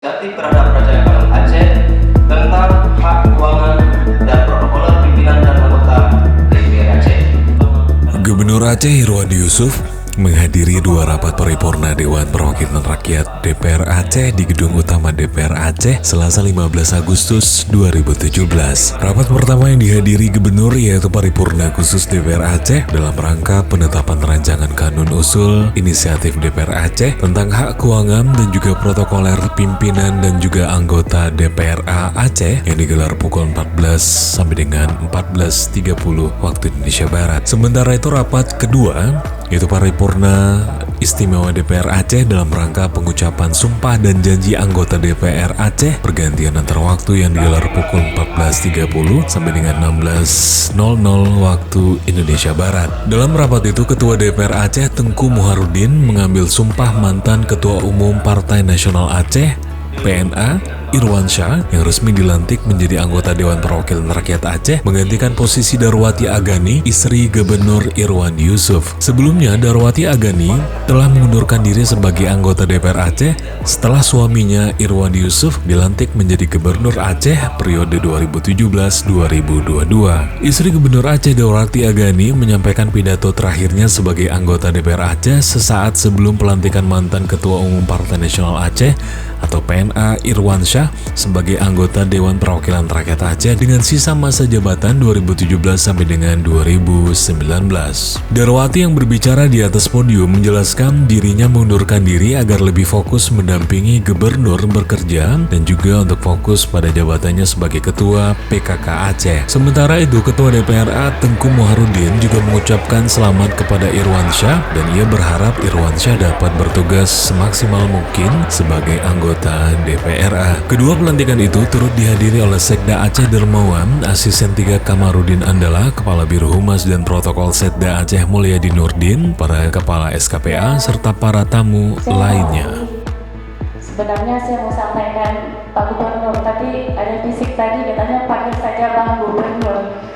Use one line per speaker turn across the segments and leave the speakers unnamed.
Inisiatif terhadap Raja Kanan Aceh tentang hak keuangan dan protokoler pimpinan dan anggota DPR Aceh.
Gubernur Aceh Irwandi Yusuf menghadiri dua rapat paripurna Dewan Perwakilan Rakyat DPR Aceh di Gedung Utama DPR Aceh Selasa 15 Agustus 2017. Rapat pertama yang dihadiri Gubernur yaitu paripurna khusus DPR Aceh dalam rangka penetapan rancangan kanun usul inisiatif DPR Aceh tentang hak keuangan dan juga protokoler pimpinan dan juga anggota DPRA Aceh yang digelar pukul 14 sampai dengan 14.30 waktu Indonesia Barat. Sementara itu rapat kedua yaitu paripurna istimewa DPR Aceh dalam rangka pengucapan sumpah dan janji anggota DPR Aceh pergantian antar waktu yang digelar pukul 14.30 sampai dengan 16.00 waktu Indonesia Barat. Dalam rapat itu Ketua DPR Aceh Tengku Muharudin mengambil sumpah mantan Ketua Umum Partai Nasional Aceh PNA Irwansyah yang resmi dilantik menjadi anggota Dewan Perwakilan Rakyat Aceh menggantikan posisi Darwati Agani, istri Gubernur Irwandi Yusuf. Sebelumnya Darwati Agani telah mengundurkan diri sebagai anggota DPR Aceh setelah suaminya Irwandi Yusuf dilantik menjadi Gubernur Aceh periode 2017-2022. Istri Gubernur Aceh Darwati Agani menyampaikan pidato terakhirnya sebagai anggota DPR Aceh sesaat sebelum pelantikan mantan Ketua Umum Partai Nasional Aceh atau PNA Irwansyah sebagai anggota Dewan Perwakilan Rakyat Aceh dengan sisa masa jabatan 2017 sampai dengan 2019. Darwati yang berbicara di atas podium menjelaskan dirinya mengundurkan diri agar lebih fokus mendampingi gubernur bekerja dan juga untuk fokus pada jabatannya sebagai Ketua PKK Aceh. Sementara itu Ketua DPRA Tengku Muharudin juga mengucapkan selamat kepada Irwansyah dan ia berharap Irwansyah dapat bertugas semaksimal mungkin sebagai anggota DPRA. Kedua pelantikan itu turut dihadiri oleh Sekda Aceh Dermawan, Asisten 3 Kamarudin Andala, Kepala Biro Humas dan Protokol Setda Aceh Mulyadi Nurdin, para Kepala SKPA, serta para tamu lainnya.
Sebenarnya saya mau sampaikan Pak Gubernur, tapi ada bisik tadi katanya panggil saja Bang Gubernur.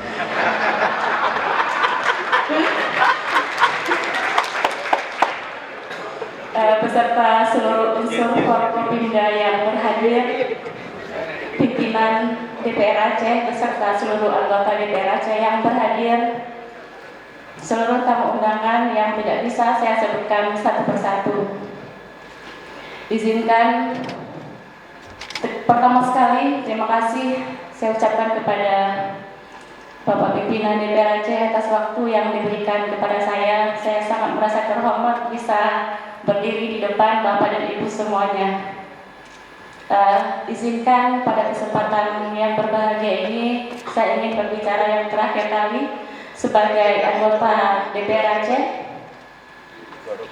Beserta seluruh unsur Forkopimda yang berhadir, pimpinan DPR Aceh beserta seluruh anggota DPR Aceh yang berhadir, seluruh tamu undangan yang tidak bisa saya sebutkan satu persatu. Izinkan pertama sekali terima kasih saya ucapkan kepada Bapak Pimpinan DPR Aceh atas waktu yang diberikan kepada saya. Saya sangat merasa terhormat bisa berdiri di depan Bapak dan Ibu semuanya. Izinkan pada kesempatan yang berbahagia ini saya ingin berbicara yang terakhir kali sebagai anggota DPR Aceh.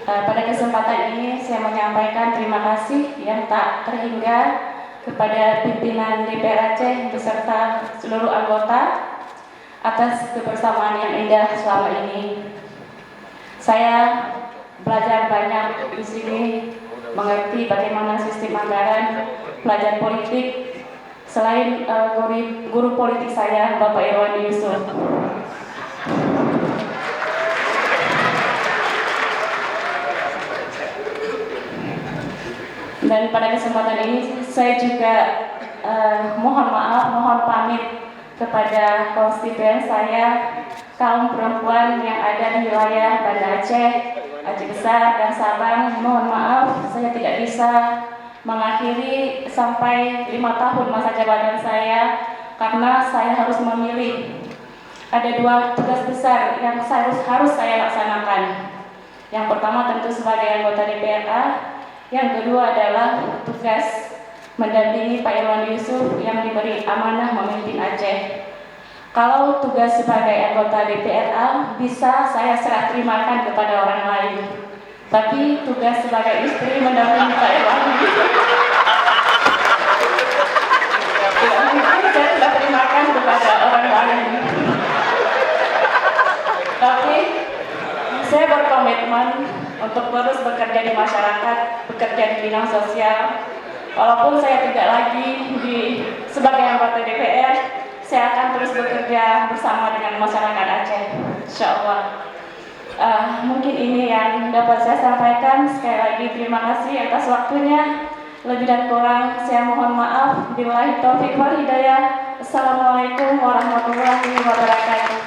Pada kesempatan ini saya menyampaikan terima kasih yang tak terhingga kepada pimpinan DPR Aceh beserta seluruh anggota atas kebersamaan yang indah selama ini. Saya belajar banyak di sini, mengerti bagaimana sistem anggaran, belajar politik, selain guru politik saya, Bapak Irwandi Yusuf. Dan pada kesempatan ini saya juga mohon maaf, mohon pamit kepada konstituen saya, kaum perempuan yang ada di wilayah Banda Aceh, Aceh Besar dan Sabang. Mohon maaf saya tidak bisa mengakhiri sampai 5 tahun masa jabatan saya karena saya harus memilih. Ada 2 tugas besar yang harus saya laksanakan. Yang pertama tentu sebagai anggota DPRA, yang kedua adalah tugas mendampingi Pak Irwandi Yusuf yang diberi amanah memimpin Aceh. Kalau tugas sebagai anggota DPRA bisa saya serah terimakan kepada orang lain, tapi tugas sebagai istri mendampingi Pak Irwandi tidak mungkin saya serah terimakan kepada orang lain. Tapi saya berkomitmen untuk terus bekerja di masyarakat, bekerja di bidang sosial. Walaupun saya tidak lagi sebagai anggota DPR, saya akan terus bekerja bersama dengan masyarakat Aceh, insya Allah. Mungkin ini yang dapat saya sampaikan. Sekali lagi terima kasih atas waktunya. Lebih dan kurang saya mohon maaf. Billahi taufiq wal hidayah. Assalamualaikum warahmatullahi wabarakatuh.